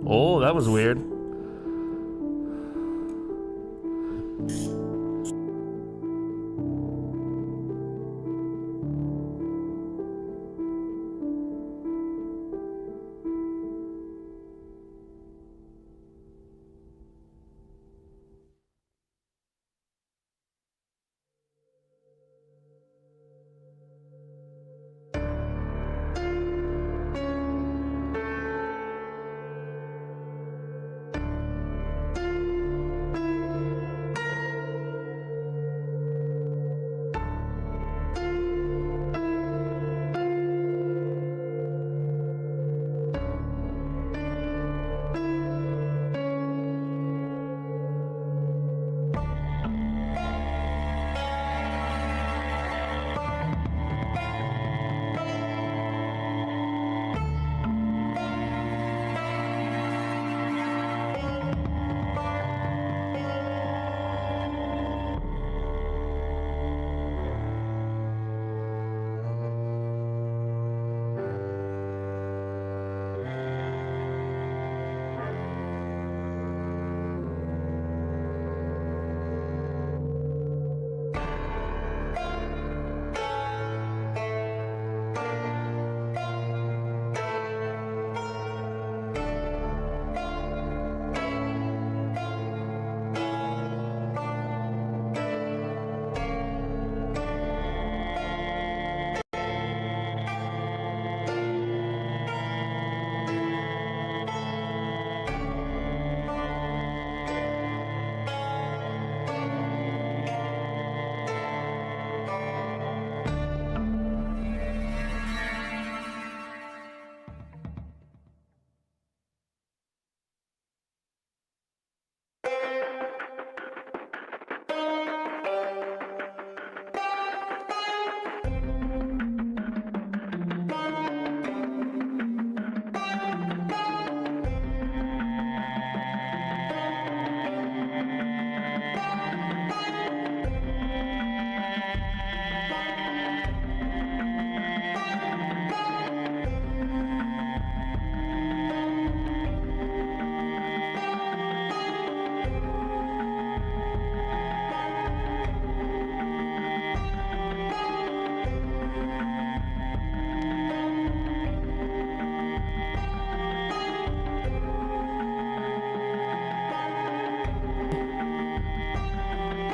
Oh, that was weird.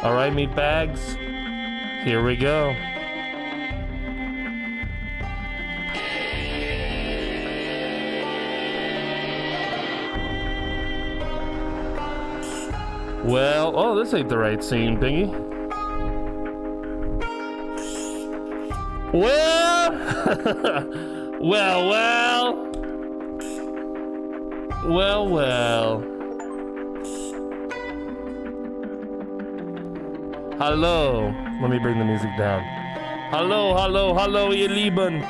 All right, meat bags. Here we go. Well, oh, this ain't the right scene, Bingy. Well, well. Hello. Let me bring the music down. Hallo, ihr Lieben.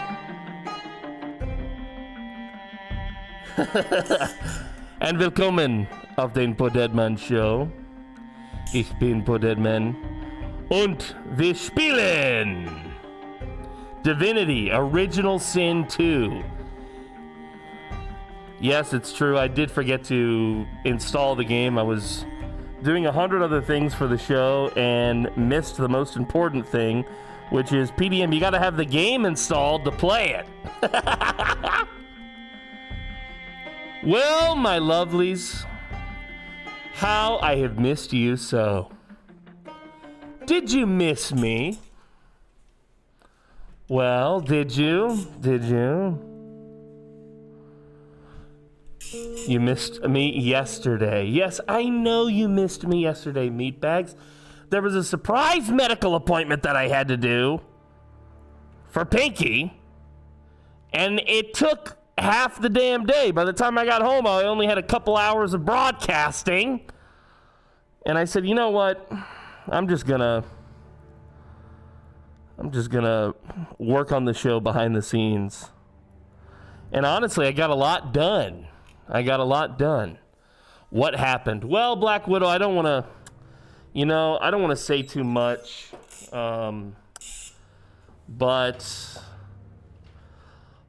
And willkommen auf den PoorDeadMan Show. Ich bin PoorDeadMan und wir spielen Divinity Original Sin 2. Yes, it's true. I did forget to install the game. I was doing 100 other things for the show and missed the most important thing, which is PDM. You got to have the game installed to play it. Well, my lovelies, how I have missed you so. Did you miss me? Well, did you? You missed me yesterday. Yes, I know you missed me yesterday, meatbags. There was a surprise medical appointment that I had to do for Pinky, and it took half the damn day. By the time I got home, I only had a couple hours of broadcasting, and I said, you know what? I'm just gonna work on the show behind the scenes. And honestly, I got a lot done. What happened? Well, Black Widow, I don't want to say too much. But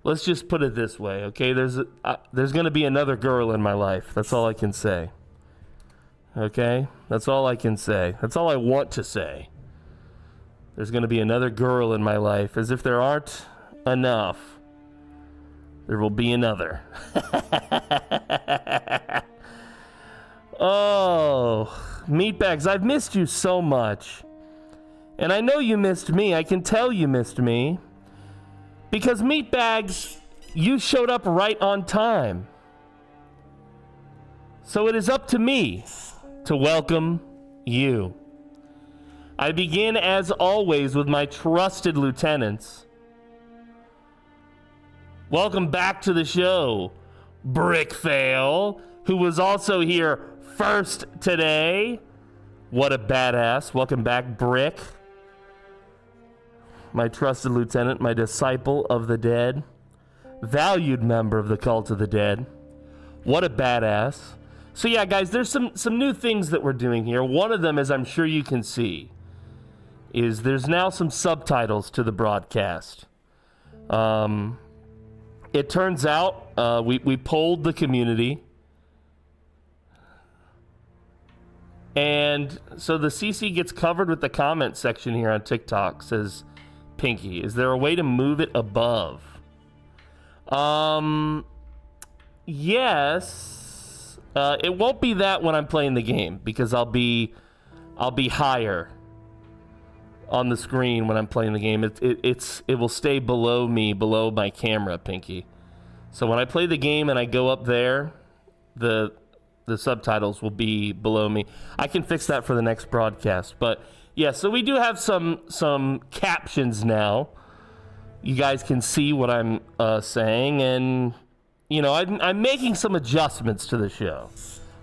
let's just put it this way, okay? There's going to be another girl in my life. That's all I can say. Okay? That's all I can say. That's all I want to say. There's going to be another girl in my life. As if there aren't enough, there will be another. Oh, meatbags, I've missed you so much. And I know you missed me. I can tell you missed me. Because meatbags, you showed up right on time. So it is up to me to welcome you. I begin, as always, with my trusted lieutenants. Welcome back to the show, Brickfail, who was also here first today. What a badass. Welcome back, Brick. My trusted lieutenant, my disciple of the dead, valued member of the cult of the dead. What a badass. So yeah, guys, there's some new things that we're doing here. One of them, as I'm sure you can see, is there's now some subtitles to the broadcast. It turns out we polled the community. And so the CC gets covered with the comment section here on TikTok, says Pinky. Is there a way to move it above? Yes. It won't be that when I'm playing the game, because I'll be higher on the screen when I'm playing the game. It will stay below me, below my camera, Pinky. So when I play the game and I go up there, the subtitles will be below me. I can fix that for the next broadcast. But yeah, so we do have some captions now. You guys can see what I'm saying, and you know, I'm making some adjustments to the show.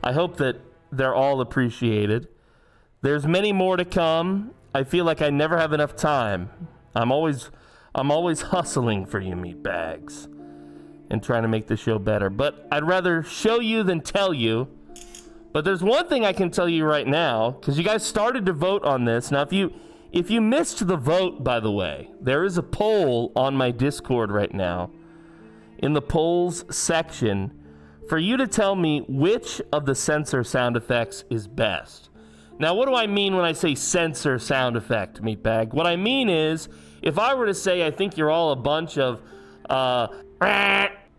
I hope that they're all appreciated. There's many more to come. I feel like I never have enough time. I'm always hustling for you meatbags and trying to make the show better. But I'd rather show you than tell you. But there's one thing I can tell you right now, because you guys started to vote on this. Now, if you missed the vote, by the way, there is a poll on my Discord right now, in the polls section, for you to tell me which of the censor sound effects is best. Now, what do I mean when I say censor sound effect, meatbag? What I mean is, if I were to say I think you're all a bunch of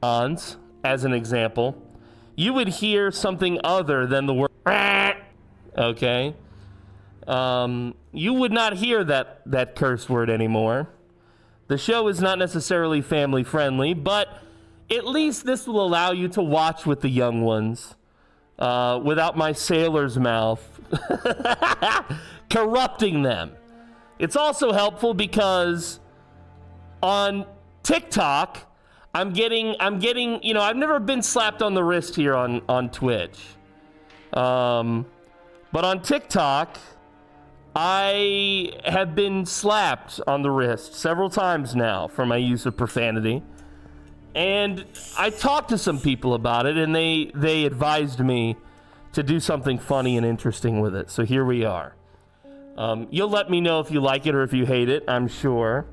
ons, as an example, you would hear something other than the word okay? You would not hear that curse word anymore. The show is not necessarily family friendly, but at least this will allow you to watch with the young ones without my sailor's mouth corrupting them. It's also helpful because on TikTok, I'm getting, you know, I've never been slapped on the wrist here on Twitch. But on TikTok, I have been slapped on the wrist several times now for my use of profanity. And I talked to some people about it, and they advised me to do something funny and interesting with it. So here we are. You'll let me know if you like it or if you hate it, I'm sure.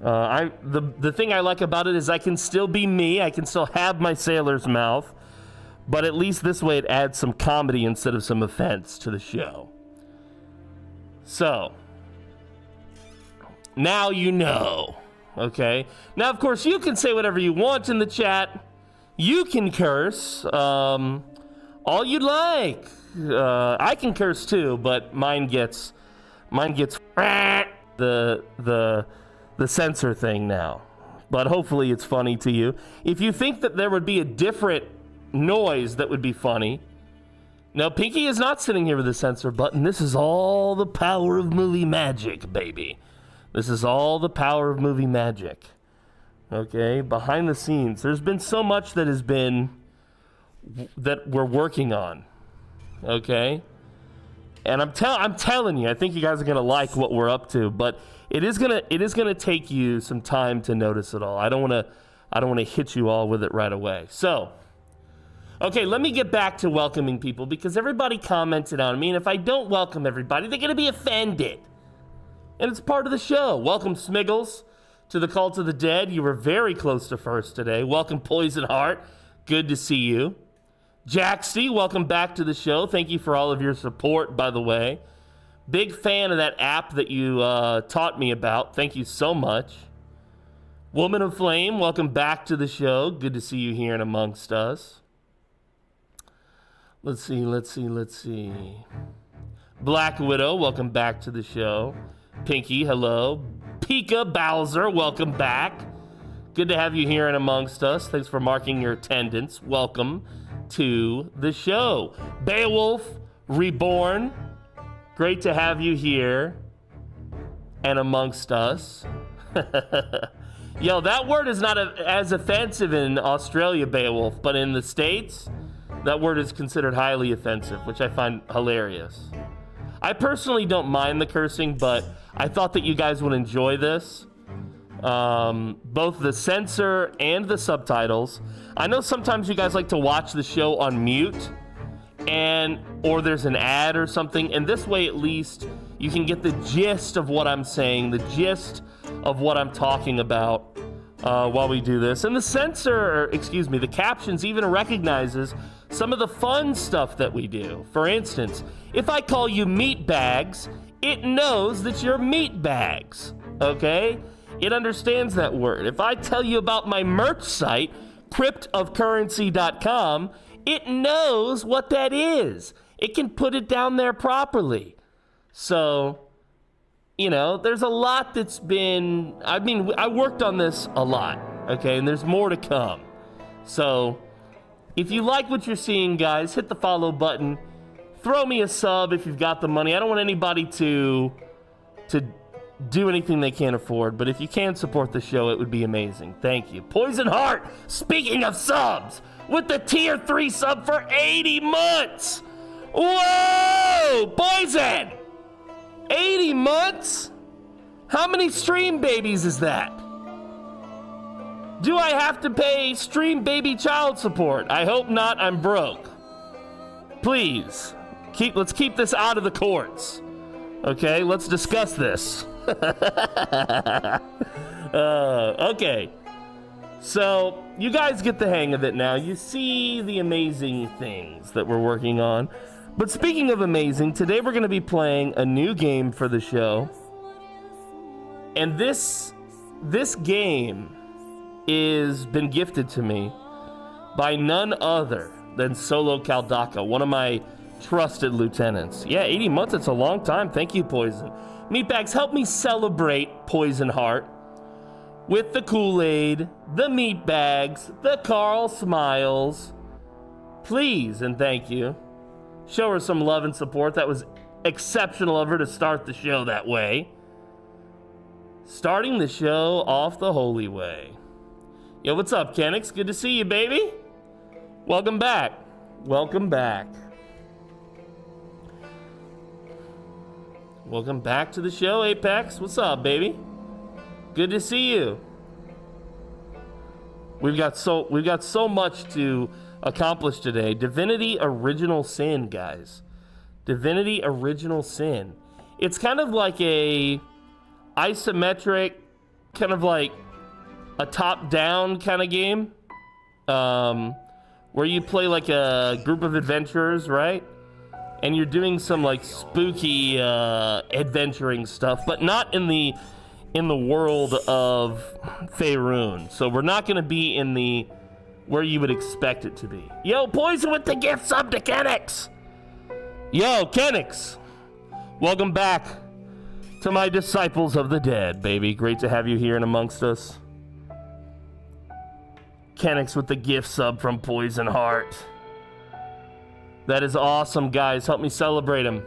The thing I like about it is I can still be me. I can still have my sailor's mouth. But at least this way it adds some comedy instead of some offense to the show. So, now you know. Okay? Now, of course, you can say whatever you want in the chat. You can curse. All you'd like. I can curse too, but mine gets the censor thing now. But hopefully it's funny to you. If you think that there would be a different noise that would be funny. Now, Pinky is not sitting here with a censor button. This is all the power of movie magic, baby. This is all the power of movie magic. Okay? Behind the scenes. There's been so much that we're working on. Okay? And I'm telling you, I think you guys are going to like what we're up to, but it is going to take you some time to notice it all. I don't want to hit you all with it right away. So, okay, let me get back to welcoming people because everybody commented on me, and if I don't welcome everybody, they're going to be offended. And it's part of the show. Welcome, Smiggles, to the Cult of the Dead. You were very close to first today. Welcome, Poison Heart. Good to see you. Jaxty, welcome back to the show. Thank you for all of your support, by the way. Big fan of that app that you taught me about. Thank you so much. Woman of Flame, welcome back to the show. Good to see you here and amongst us. Let's see. Black Widow, welcome back to the show. Pinky, hello. Pika Bowser, welcome back. Good to have you here and amongst us. Thanks for marking your attendance. Welcome to the show. Beowulf Reborn, great to have you here and amongst us. Yo, that word is not as offensive in Australia, Beowulf, but in the States, that word is considered highly offensive, which I find hilarious. I personally don't mind the cursing, but I thought that you guys would enjoy this. Both the censor and the subtitles. I know sometimes you guys like to watch the show on mute, or there's an ad or something, and this way at least you can get the gist of what I'm saying, the gist of what I'm talking about while we do this. And the captions even recognizes some of the fun stuff that we do. For instance, if I call you meat bags, it knows that you're meat bags, okay? It understands that word. If I tell you about my merch site, cryptofcurrency.com, it knows what that is. It can put it down there properly. So, there's a lot that's been, I worked on this a lot, okay? And there's more to come. So, if you like what you're seeing, guys, hit the follow button. Throw me a sub if you've got the money. I don't want anybody to do anything they can't afford, but if you can support the show, it would be amazing. Thank you. Poison Heart, speaking of subs, with the tier 3 sub for 80 months. Whoa, Poison! 80 months? How many stream babies is that? Do I have to pay stream baby child support? I hope not. I'm broke. Please, let's keep this out of the courts. Okay, let's discuss this. Okay. So, you guys get the hang of it now. You see the amazing things that we're working on. But speaking of amazing, today we're going to be playing a new game for the show. And this game is been gifted to me by none other than Solo Caldaka, one of my trusted lieutenants. Yeah, 80 months, it's a long time. Thank you, Poison. Meatbags, help me celebrate Poison Heart with the Kool-Aid, the Meatbags, the Carl Smiles. Please and thank you. Show her some love and support. That was exceptional of her to start the show that way. Starting the show off the holy way. Yo, what's up, Kenix? Good to see you, baby. Welcome back. Welcome back. Welcome back to the show, Apex. What's up, baby? Good to see you. We've got so much to accomplish today. Divinity Original Sin, guys. Divinity Original Sin. It's kind of like a isometric, kind of like a top-down kind of game, where you play like a group of adventurers, right? And you're doing some like spooky adventuring stuff, but not in the world of Faerun. So we're not going to be in the where you would expect it to be. Yo, Poison with the gift sub to Kenix. Yo, Kenix. Welcome back to my disciples of the dead, baby. Great to have you here and amongst us. Kenix with the gift sub from Poison Heart. That is awesome, guys. Help me celebrate him.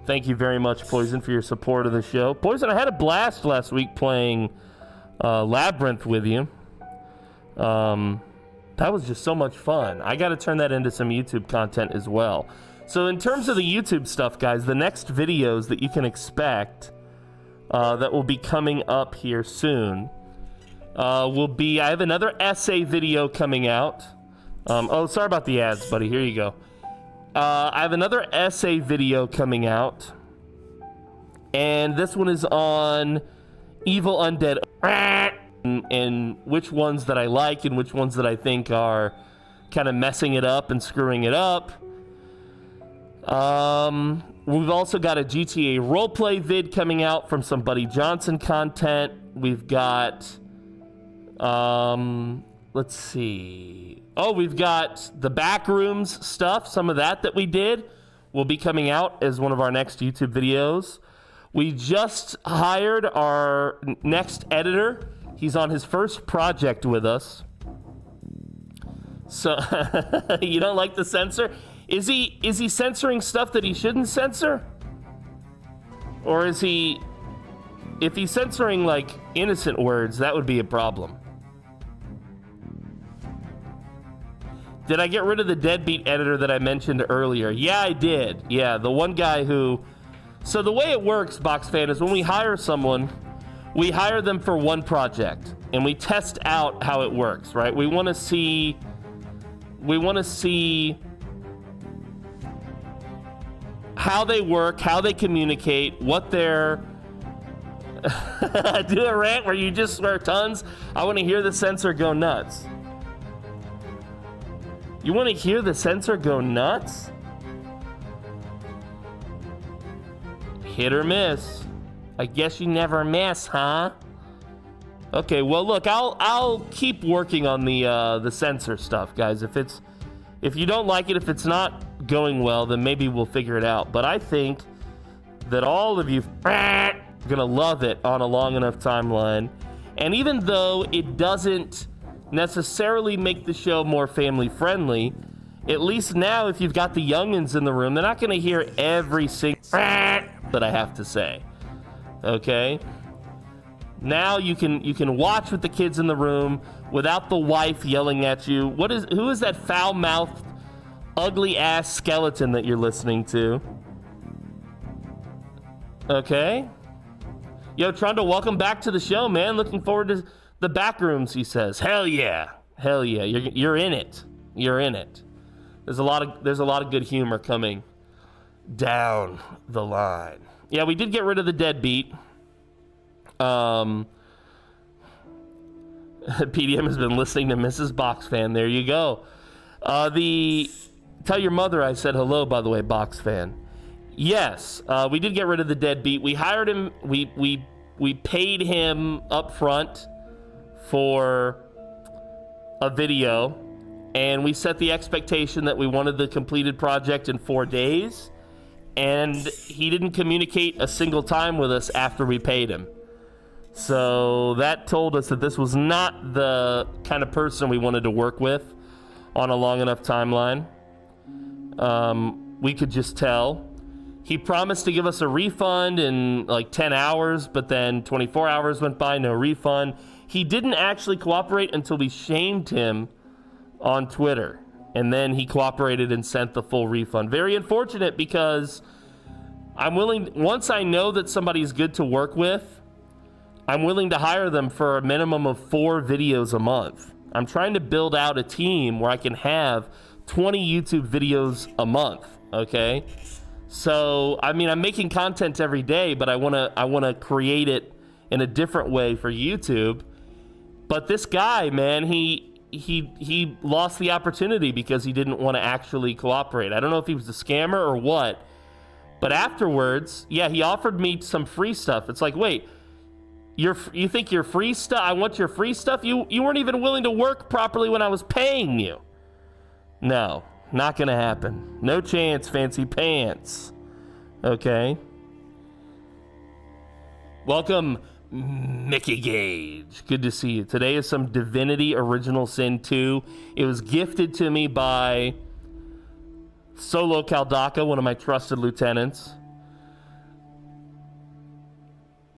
Thank you very much, Poison, for your support of the show. Poison, I had a blast last week playing Labyrinth with you. That was just so much fun. I got to turn that into some YouTube content as well. So in terms of the YouTube stuff, guys, the next videos that you can expect that will be coming up here soon will be, I have another essay video coming out. Oh, sorry about the ads, buddy. Here you go. I have another essay video coming out. And this one is on evil undead and which ones that I like and which ones that I think are kind of messing it up and screwing it up. We've also got a GTA roleplay vid coming out from some Buddy Johnson content. We've got, let's see. Oh, we've got the Backrooms stuff. Some of that we did will be coming out as one of our next YouTube videos. We just hired our next editor. He's on his first project with us. So, you don't like the censor? Is he censoring stuff that he shouldn't censor? Or is he... If he's censoring, like, innocent words, that would be a problem. Did I get rid of the deadbeat editor that I mentioned earlier? Yeah, I did. Yeah, the one guy who... So the way it works, Box Fan, is when we hire someone, we hire them for one project, and we test out how it works, right? We want to see how they work, how they communicate, what their... Do a rant where you just swear tons? I want to hear the censor go nuts. You want to hear the censor go nuts? Hit or miss. I guess you never miss, huh? Okay, well look, I'll keep working on the censor stuff, guys. If you don't like it, if it's not going well, then maybe we'll figure it out. But I think that all of you are gonna love it on a long enough timeline. And even though it doesn't necessarily make the show more family friendly, at least now if you've got the youngins in the room, they're not gonna hear every single that I have to say. Okay? Now you can watch with the kids in the room without the wife yelling at you. Who is that foul-mouthed, ugly-ass skeleton that you're listening to? Okay? Yo, Trundle, welcome back to the show, man. Looking forward to the Backrooms, he says. Hell yeah. Hell yeah. You're in it. You're in it. There's a lot of good humor coming down the line. Yeah, we did get rid of the deadbeat. PDM has been listening to Mrs. Box Fan. There you go. Tell your mother I said hello, by the way, Box Fan. Yes, we did get rid of the deadbeat. We hired him. We paid him up front for a video, and we set the expectation that we wanted the completed project in 4 days, and he didn't communicate a single time with us after we paid him. So that told us that this was not the kind of person we wanted to work with on a long enough timeline. We could just tell. He promised to give us a refund in like 10 hours, but then 24 hours went by, no refund. He didn't actually cooperate until we shamed him on Twitter. And then he cooperated and sent the full refund. Very unfortunate, because I'm willing, once I know that somebody's good to work with, I'm willing to hire them for a minimum of 4 videos a month. I'm trying to build out a team where I can have 20 YouTube videos a month, okay? So, I mean, I'm making content every day, but I wanna create it in a different way for YouTube. But this guy, man, he lost the opportunity because he didn't want to actually cooperate. I don't know if he was a scammer or what, but afterwards, yeah, he offered me some free stuff. It's like, wait, you think your free stuff? I want your free stuff? You weren't even willing to work properly when I was paying you. No, not gonna happen. No chance, fancy pants. Okay. Welcome, Mickey Gage. Good to see you. Today is some Divinity Original Sin 2. It was gifted to me by Solo Caldaka, one of my trusted lieutenants.